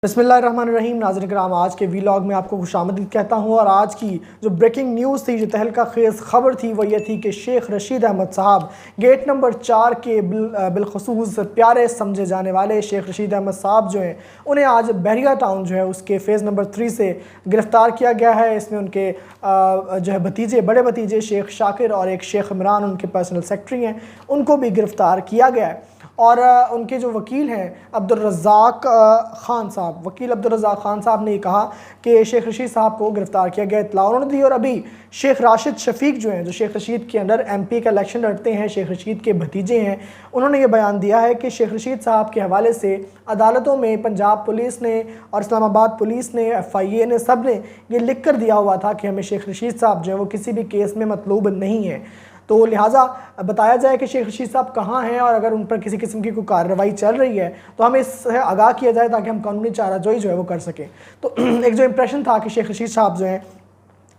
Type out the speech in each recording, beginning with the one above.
बिस्मिल्लाहिर्रहमानिर्रहीम। नाज़रीन किराम, आज के वीलॉग में आपको खुशामदीद कहता हूँ। और आज की जो ब्रेकिंग न्यूज़ थी, जो तहलका खेज़ ख़बर थी, वो ये थी कि शेख रशीद अहमद साहब गेट नंबर 4 के बिलखसूस प्यारे समझे जाने वाले शेख रशीद अहमद साहब जो हैं, उन्हें आज बहरिया टाउन जो है उसके फ़ेज़ नंबर 3 से गिरफ़्तार किया गया है। इसमें उनके जो है भतीजे, बड़े भतीजे शेख शाकिर और एक शेख इमरान उनके पर्सनल सेक्रेटरी हैं, उनको भी गिरफ़्तार किया गया है। और उनके जो वकील हैं अब्दुल रज़ाक ख़ान साहब, वकील अब्दुल रज़ाक ख़ान साहब ने कहा कि शेख रशीद साहब को गिरफ़्तार किया गया, इत्तला उन्होंने दी। और अभी शेख राशिद शफ़ीक जो हैं, जो शेख रशीद के अंडर MP का इलेक्शन लड़ते हैं, शेख रशीद के भतीजे हैं, उन्होंने ये बयान दिया है कि शेख रशीद साहब के हवाले से अदालतों में पंजाब पुलिस ने और इस्लामाबाद पुलिस ने, FIA ने, सब ने ये लिख कर दिया हुआ था कि हमें शेख रशीद साहब जो है वो किसी भी केस में मतलूब नहीं है। तो लिहाजा बताया जाए कि शेख रशीद साहब कहाँ हैं, और अगर उन पर किसी किस्म की कोई कार्रवाई चल रही है तो हमें इससे आगाह किया जाए ताकि हम कानूनी चाराजोई जो है वो कर सकें। तो एक जो इंप्रेशन था कि शेख रशीद साहब जो हैं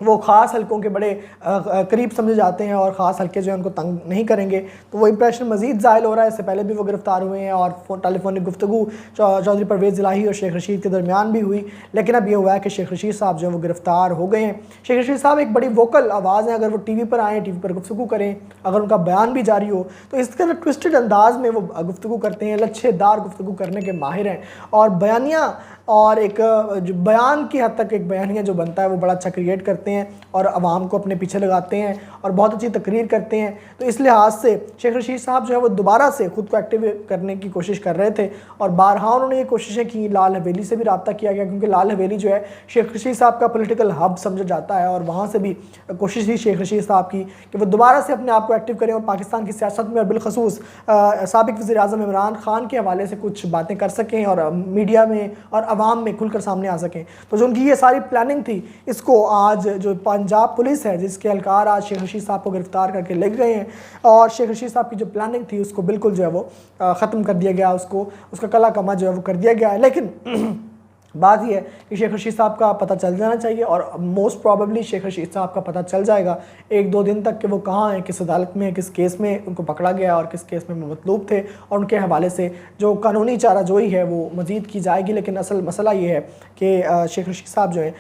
वो ख़ास हलकों के बड़े करीब समझे जाते हैं और ख़ास हल्के जो हैं उनको तंग नहीं करेंगे, तो वो इंप्रेशन मज़ीद ज़ायल हो रहा है। इससे पहले भी वो गिरफ़्तार हुए हैं और टेलीफोनिक गुफ्तगू चौधरी परवेज़ इलाही और शेख रशीद के दरमियान भी हुई, लेकिन अब ये हुआ है कि शेख रशीद साहब जो है वो गिरफ़्तार हो गए हैं। शेख रशीद साहब एक बड़ी वोकल आवाज़ हैं, अगर वो TV पर आएँ, TV पर गुफ्तगू करें, अगर उनका बयान भी जारी हो तो इस तरह ट्विस्टेड अंदाज में वो गुफ्तगू करते हैं, लच्छेदार गुफ्तगू करने के माहिर हैं। और बयानिया और एक जो बयान की हद तक एक बयानिया जो बनता है वो बड़ा अच्छा क्रिएट करते हैं और आवाम को अपने पीछे लगाते हैं और बहुत अच्छी तकरीर करते हैं। तो इस लिहाज से शेख रशीद साहब जो है वो दोबारा से ख़ुद को एक्टिव करने की कोशिश कर रहे थे और बारहा उन्होंने ये कोशिशें की। लाल हवेली से भी रब्ता किया गया, क्योंकि लाल हवेली जो है शेख रशीद साहब का पॉलिटिकल हब समझा जाता है, और वहाँ से भी कोशिश थी शेख रशीद साहब की कि वो दोबारा से अपने आप को एक्टिव करें और पाकिस्तान की सियासत में और बिलखसूस साबिक़ वज़ीर-ए-आज़म इमरान खान के हवाले से कुछ बातें कर सकें और मीडिया में और आवाम में खुलकर सामने आ सकें। तो जो उनकी ये सारी प्लानिंग थी, इसको आज जो पंजाब पुलिस है जिसके एहलकार आज शेख रशीद साहब को गिरफ़्तार करके ले गए हैं, और शेख रशीद साहब की जो प्लानिंग थी उसको बिल्कुल जो है वो ख़त्म कर दिया गया, उसका कला कमा जो है वो कर दिया गया है। लेकिन बात यह है कि शेख रशीद साहब का पता चल जाना चाहिए, और मोस्ट प्रॉबेबली शेख रशीद साहब का पता चल जाएगा 1-2 दिन तक कि वो कहाँ हैं, किस अदालत में, किस केस में उनको पकड़ा गया और किस केस में वो मतलूब थे, और उनके हवाले से जो कानूनी चाराजोई है वो मज़ीद की जाएगी। लेकिन असल मसला ये है कि शेख रशीद साहब जो हैं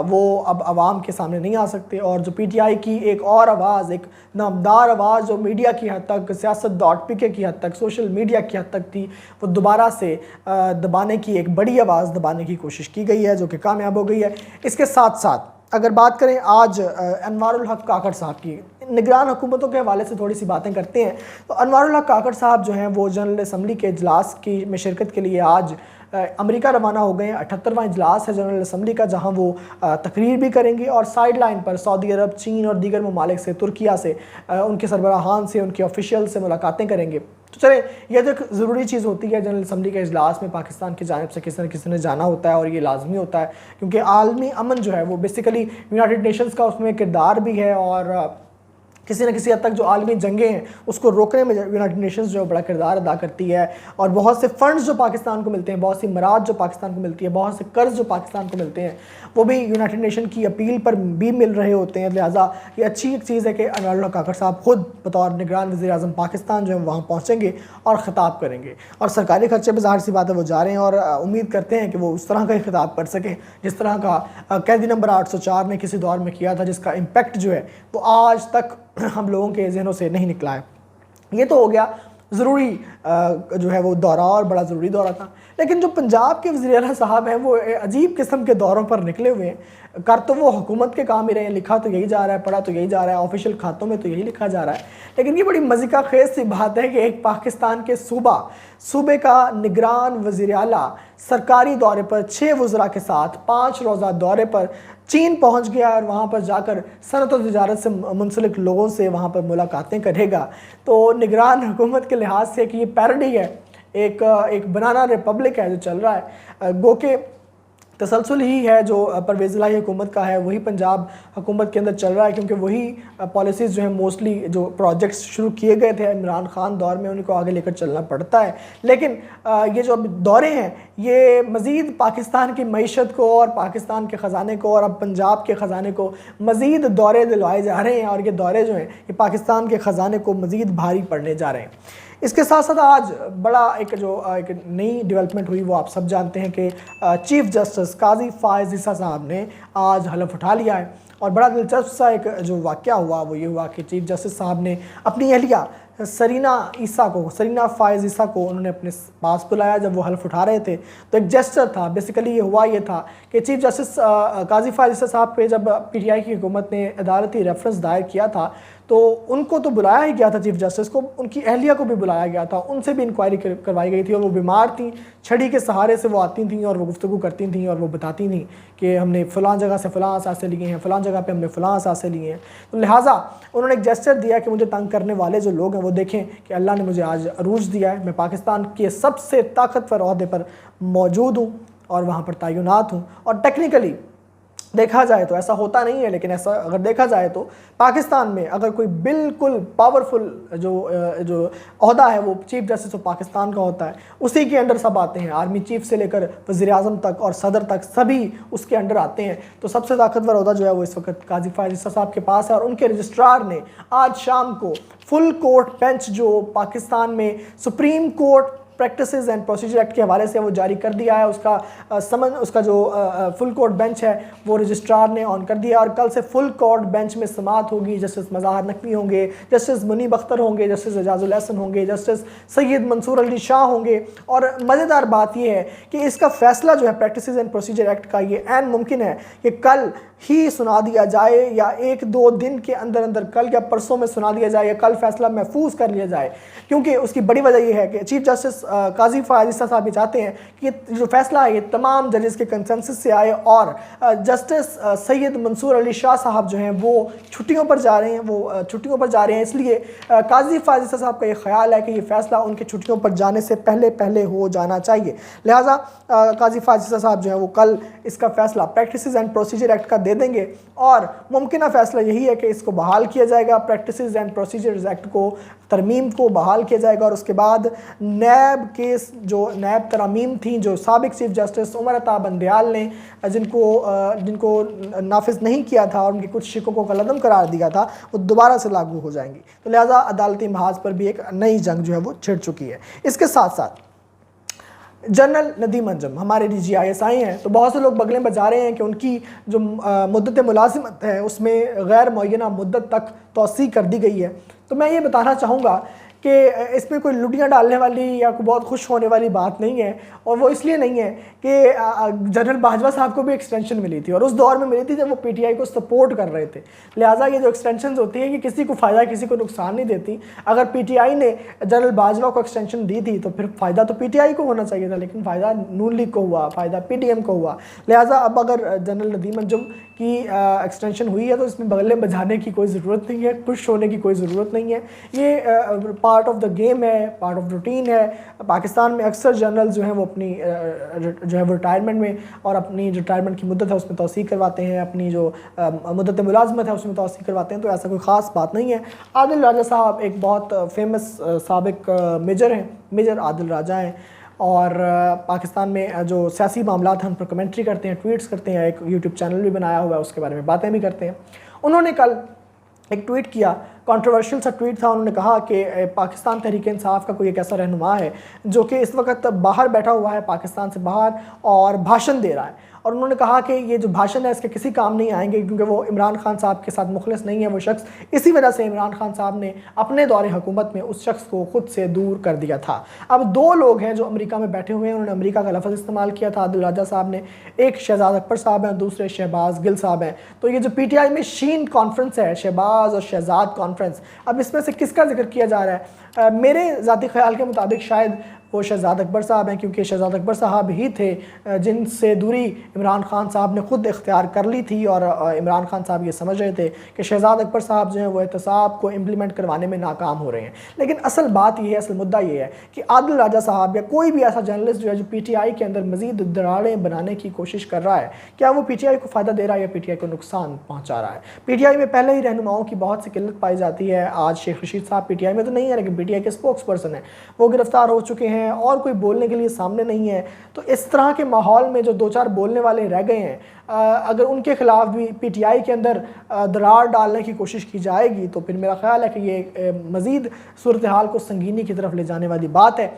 वो अब आवाम के सामने नहीं आ सकते, और जो PTI की एक और आवाज़, एक नामदार आवाज़ जो मीडिया की हद तक, सियासत.pk की हद तक, सोशल मीडिया की हद तक थी, वो दोबारा से दबाने की, एक बड़ी आवाज़ दबाने की कोशिश की गई है जो कि कामयाब हो गई है। इसके साथ साथ अगर बात करें आज अनवारुल हक काकड़ साहब की, निगरान हुकूमतों के हवाले से थोड़ी सी बातें करते हैं। तो अनवारुल हक काकड़ साहब जो हैं वो जनरल असम्बली के इजलास की में शिरकत के लिए आज अमेरिका रवाना हो गए हैं। 78वां इजलास है जनरल असम्बली का, जहां वो तकरीर भी करेंगे और साइड लाइन पर सऊदी अरब, चीन और दीगर ममालिक से, तुर्किया से, उनके सरबराहान से, उनके ऑफिशियल से मुलाकातें करेंगे। तो चले, यह तो एक ज़रूरी चीज़ होती है जनरल असम्बली के इजलास में पाकिस्तान की जानिब से किसी न किसी ने जाना होता है, और ये लाजमी होता है क्योंकि आलमी अमन जो है वो बेसिकली यूनाइटेड नेशंस का उसमें किरदार भी है, और किसी न किसी हद तक जो आलमी जंगें हैं उसको रोकने में यूनाइटेड नेशंस जो बड़ा किरदार अदा करती है। और बहुत से फ़ंड्स जो पाकिस्तान को मिलते हैं, बहुत सी मराद जो पाकिस्तान को मिलती है, बहुत से कर्ज़ जो पाकिस्तान को मिलते हैं, वो भी यूनाइटेड नेशन की अपील पर भी मिल रहे होते हैं। लिहाजा ये अच्छी एक चीज़ है कि अनवारुल हक काकड़ साहब खुद बतौर निगरान वज़ीर-ए-आज़म पाकिस्तान जो है वहाँ पहुँचेंगे और ख़िताब करेंगे, और सरकारी खर्चे पर ज़ाहिर सी बात है वो जा रहे हैं, और उम्मीद करते हैं कि वो उस तरह का ही खिताब कर सकें जिस तरह का कैदी नंबर 804 ने किसी दौर में किया था, जिसका इम्पैक्ट जो है वो आज तक हम लोगों के जहनों से नहीं निकला है। ये तो हो गया ज़रूरी जो है वो दौरा, और बड़ा ज़रूरी दौरा था। लेकिन जो पंजाब के वज़ीर आला साहब हैं वो अजीब किस्म के दौरों पर निकले हुए हैं। कर तो वो हुकूमत के काम ही रहे हैं, लिखा तो यही जा रहा है, पढ़ा तो यही जा रहा है, ऑफिशियल खातों में तो यही लिखा जा रहा है। लेकिन ये बड़ी मज़ीका खेज़ सी बात है कि एक पाकिस्तान के सूबे का निगरान वज़ीर आला सरकारी दौरे पर 6 वज़रा के साथ 5 रोज़ा दौरे पर चीन पहुंच गया, और वहां पर जाकर सनत और तिजारत से मुंसलिक लोगों से वहां पर मुलाकातें करेगा। तो निगरान हुकूमत के लिहाज से कि ये पैरोडी है, एक बनाना रिपब्लिक है जो चल रहा है, गो के तसलसल ही है जो परवेज़ इलाही हुकूमत का है, वही पंजाब हुकूमत के अंदर चल रहा है, क्योंकि वही पॉलिसीज़ जो है मोस्टली जो प्रोजेक्ट्स शुरू किए गए थे इमरान खान दौर में उनको आगे लेकर चलना पड़ता है। लेकिन ये जो दौरे हैं ये मज़ीद पाकिस्तान की मईशत को और पाकिस्तान के ख़जाने को और अब पंजाब के ख़जाने को मज़ीद दौरे दिलवाए जा रहे हैं, और ये दौरे जो हैं ये पाकिस्तान के ख़जाने को मज़ीद भारी पड़ने जा रहे हैं। इसके साथ साथ आज बड़ा एक नई डेवलपमेंट हुई वो आप सब जानते हैं कि चीफ जस्टिस काजी फ़ाइज़ ईसा साहब ने आज हलफ उठा लिया है। और बड़ा दिलचस्प सा एक जो वाक़या हुआ वो ये हुआ कि चीफ जस्टिस साहब ने अपनी अहलिया सरीना फ़ाइज़ ईसा को उन्होंने अपने पास बुलाया। जब वो हल्फ उठा रहे थे तो एक जेस्चर था, बेसिकली ये हुआ ये था कि चीफ जस्टिस काजी फ़ाइज़ ईसा साहब पे जब पीटीआई की हुकूमत ने अदालती रेफरेंस दायर किया था तो उनको तो बुलाया ही गया था, चीफ जस्टिस को, उनकी अहलिया को भी बुलाया गया था, उनसे भी इंक्वायरी करवाई गई थी। और वो बीमार थी, छड़ी के सहारे से वो आती थी और वो गुफ्तगू करती थी और वो बताती थी कि हमने फ़लाँ जगह से फ़लाँ असासे लिए हैं, फ़लाँ जगह पे हमने फ़लाँ असासे लिए हैं। तो लिहाजा उन्होंने एक जेस्चर दिया कि मुझे तंग करने वाले जो लोग हैं वो देखें कि अल्लाह ने मुझे आज अरूज दिया है, मैं पाकिस्तान के सबसे ताकतवर ओहदे पर मौजूद हूँ और वहाँ पर तैनात हूँ। और टेक्निकली देखा जाए तो ऐसा होता नहीं है, लेकिन ऐसा अगर देखा जाए तो पाकिस्तान में अगर कोई बिल्कुल पावरफुल जो ओहदा है वो चीफ जस्टिस ऑफ पाकिस्तान का होता है, उसी के अंडर सब आते हैं, आर्मी चीफ से लेकर वज़ीर-ए-आज़म तक और सदर तक सभी उसके अंडर आते हैं। तो सबसे ताकतवर ओहदा जो है वो इस वक्त काजी फ़ाइज़ ईसा साहब के पास है। और उनके रजिस्ट्रार ने आज शाम को फुल कोर्ट बेंच जो पाकिस्तान में supreme court practices and procedure act के हवाले से वो जारी कर दिया है। उसका जो फुल कोर्ट बेंच है वो रजिस्ट्रार ने ऑन कर दिया। और कल से फुल कोर्ट बेंच में समाअत होगी। जस्टिस मज़ाहर नकवी होंगे, जस्टिस मुनीब अख्तर होंगे, जस्टिस एजाजुल एहसन होंगे, जस्टिस सैयद मंसूर अली शाह होंगे। और मज़ेदार बात यह है कि इसका फैसला जो है प्रैक्टिसेस एंड प्रोसीजर एक्ट का ये ऐन मुमकिन है कि कल ही सुना दिया जाए या 1-2 दिन के अंदर अंदर, कल या परसों में सुना दिया जाए या कल फैसला महफूज कर लिया जाए। क्योंकि उसकी बड़ी वजह यह है कि चीफ जस्टिस काजी फ़ाइज़ ईसा साहब ये चाहते हैं कि जो फैसला है ये तमाम जजेस के कंसेंसस से आए। और जस्टिस सैयद मंसूर अली शाह साहब जो हैं वो छुट्टियों पर जा रहे हैं, इसलिए काजी फ़ाइज़ ईसा साहब का ये ख्याल है कि ये फैसला उनके छुट्टियों पर जाने से पहले हो जाना चाहिए। लिहाजा काजी फ़ाइज़ ईसा साहब जो है वो कल इसका फैसला प्रैक्टिसेस एंड प्रोसीजर एक्ट का दे देंगे। और मुमकिन फ़ैसला यही है कि इसको बहाल किया जाएगा, प्रैक्टिसेस एंड प्रोसीजर्स एक्ट को, तरमीम को बहाल किया जाएगा। और उसके बाद नैब केस जो नैब तरामीम थी जो साबिक चीफ जस्टिस उमर अता बंदयाल ने जिनको नाफिज नहीं किया था और उनके कुछ शिकों को कलअदम करार दिया था, वो दोबारा से लागू हो जाएंगी। तो लिहाजा अदालती महाज पर भी एक नई जंग जो है वो छिड़ चुकी है। इसके साथ साथ जनरल नदीम अंजुम हमारे DGISI हैं, तो बहुत से लोग बगलें बजा रहे हैं कि उनकी जो मुद्दत मुलाजिमत है उसमें गैर मुअय्यना मुद्दत तक तौसी कर दी गई है। तो मैं ये बताना चाहूँगा कि इसमें कोई लुटियाँ डालने वाली या कोई बहुत खुश होने वाली बात नहीं है। और वो इसलिए नहीं है कि जनरल बाजवा साहब को भी एक्सटेंशन मिली थी और उस दौर में मिली थी जब वो PTI को सपोर्ट कर रहे थे। लिहाजा ये जो एक्सटेंशन होती है कि किसी को फ़ायदा किसी को नुकसान नहीं देती। अगर PTI ने जनरल बाजवा को एक्सटेंशन दी थी तो फिर फ़ायदा तो PTI को होना चाहिए था, लेकिन फ़ायदा नून लीग को हुआ, फ़ायदा PTM को हुआ। लिहाजा अब अगर जनरल नदीम अंजुम की एक्सटेंशन हुई है तो इसमें बगले बजाने की कोई ज़रूरत नहीं है, खुश होने की कोई ज़रूरत नहीं है। ये पार्ट ऑफ द गेम है, पार्ट ऑफ रूटीन है। पाकिस्तान में अक्सर जनरल जो हैं वो अपनी जो है वो रिटायरमेंट में और अपनी जो रिटायरमेंट की मुद्दत है उसमें तौसीक़ करवाते हैं, अपनी जो मुद्दत मुलाजमत है उसमें तौसीक़ करवाते हैं। तो ऐसा कोई ख़ास बात नहीं है। आदिल राजा साहब एक बहुत फेमस साबिक मेजर हैं, मेजर आदिल राजा हैं और पाकिस्तान में जो सियासी मामलात हैं उन पर कमेंट्री करते हैं, ट्वीट्स करते हैं, एक यूट्यूब चैनल भी बनाया हुआ है, उसके बारे में बातें भी करते हैं। उन्होंने कल एक ट्वीट किया, कंट्रोवर्शियल सा ट्वीट था। उन्होंने कहा कि पाकिस्तान तहरीक इंसाफ का कोई एक ऐसा रहनुमा है जो कि इस वक्त बाहर बैठा हुआ है, पाकिस्तान से बाहर, और भाषण दे रहा है। और उन्होंने कहा कि ये जो भाषण है इसके किसी काम नहीं आएंगे क्योंकि वो इमरान खान साहब के साथ मुखलिस नहीं है वो शख्स। इसी वजह से इमरान खान साहब ने अपने दौरे हुकूमत में उस शख्स को खुद से दूर कर दिया था। अब 2 लोग हैं जो अमेरिका में बैठे हुए हैं, उन्होंने अमेरिका का लफ्ज़ इस्तेमाल किया था आदिल राजा साहब ने। एक शहजाद अकबर साहब हैं, दूसरे शहबाज गिल साहब हैं। तो ये जो PTI में शीन कॉन्फ्रेंस है, शहबाज और शहजाद कॉन्फ्रेंस, अब इसमें से किसका जिक्र किया जा रहा है? मेरे ज़ाती ख्याल के मुताबिक शायद वो शहजाद अकबर साहब हैं, क्योंकि शहजाद अकबर साहब ही थे जिनसे दूरी इमरान खान साहब ने खुद इख्तियार कर ली थी। और इमरान खान साहब ये समझ रहे थे कि शहजाद अकबर साहब जो हैं वो एहतसाब को इम्प्लीमेंट करवाने में नाकाम हो रहे हैं। लेकिन असल बात ये है, असल मुद्दा ये है कि आदिल राजा साहब या कोई भी ऐसा जर्नलिस्ट जो है जो PTI के अंदर मज़ीद दरारें बनाने की कोशिश कर रहा है, क्या वो PTI को फ़ायदा दे रहा है या PTI को नुकसान पहुँचा रहा है? PTI में पहले ही रहनुमाओं की बहुत सी किल्लत पाई जाती है। आज शेख रशीद साहब PTI में तो नहीं है, लेकिन PTI के स्पोक्स पर्सन हैं, वो गिरफ्तार हो चुके हैं। हैं और कोई बोलने के लिए सामने नहीं है। तो इस तरह के माहौल में जो 2-4 बोलने वाले रह गए हैं, अगर उनके ख़िलाफ़ भी पीटीआई के अंदर दरार डालने की कोशिश की जाएगी तो फिर मेरा ख़्याल है कि ये मज़ीद सूरत हाल को संगीनी की तरफ ले जाने वाली बात है।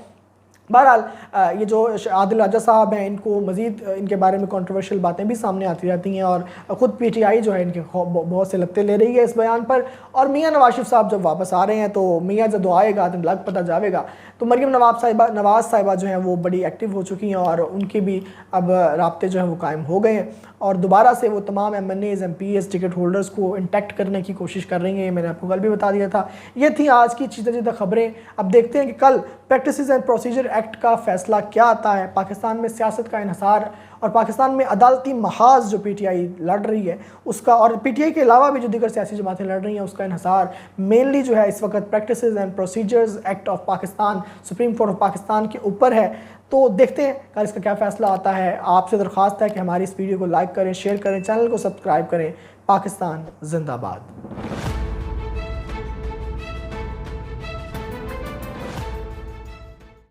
बहरहाल ये जो आदिल राजा साहब हैं, इनको मज़ीद इनके बारे में कंट्रोवर्शियल बातें भी सामने आती रहती हैं और ख़ुद पीटीआई जो है इनके बहुत से लगते ले रही है इस बयान पर। और मियाँ नवाज शरीफ साहब जब वापस आ रहे हैं तो मियाँ जब आएगा तो लग पता जाएगा। तो मरियम नवाज़ साहिबा जो हैं वो बड़ी एक्टिव हो चुकी हैं और उनके भी अब राब्ते जो हैं वो कायम हो गए हैं और दोबारा से वो तमाम MNAs MPs टिकट होल्डर्स को इंटैक्ट करने की कोशिश कर रही हैं। मैंने आपको कल भी बता दिया था। ये थी आज की चीज़ें खबरें। अब देखते हैं कि कल प्रैक्टिसेस एंड प्रोसीजर एक्ट का फ़ैसला क्या आता है। पाकिस्तान में सियासत का इन्हिसार और पाकिस्तान में अदालती महाज जो पीटीआई लड़ रही है उसका, और पीटीआई के अलावा भी जो दीगर सियासी जमातें लड़ रही हैं उसका इन्हिसार मेनली जो है इस वक्त practices and procedures act of Pakistan, supreme court of Pakistan के ऊपर है। तो देखते हैं कल इसका क्या फ़ैसला आता है। आपसे दरख्वास्त है कि हमारी इस वीडियो को लाइक करें, शेयर करें, चैनल को सब्सक्राइब करें। पाकिस्तान जिंदाबाद।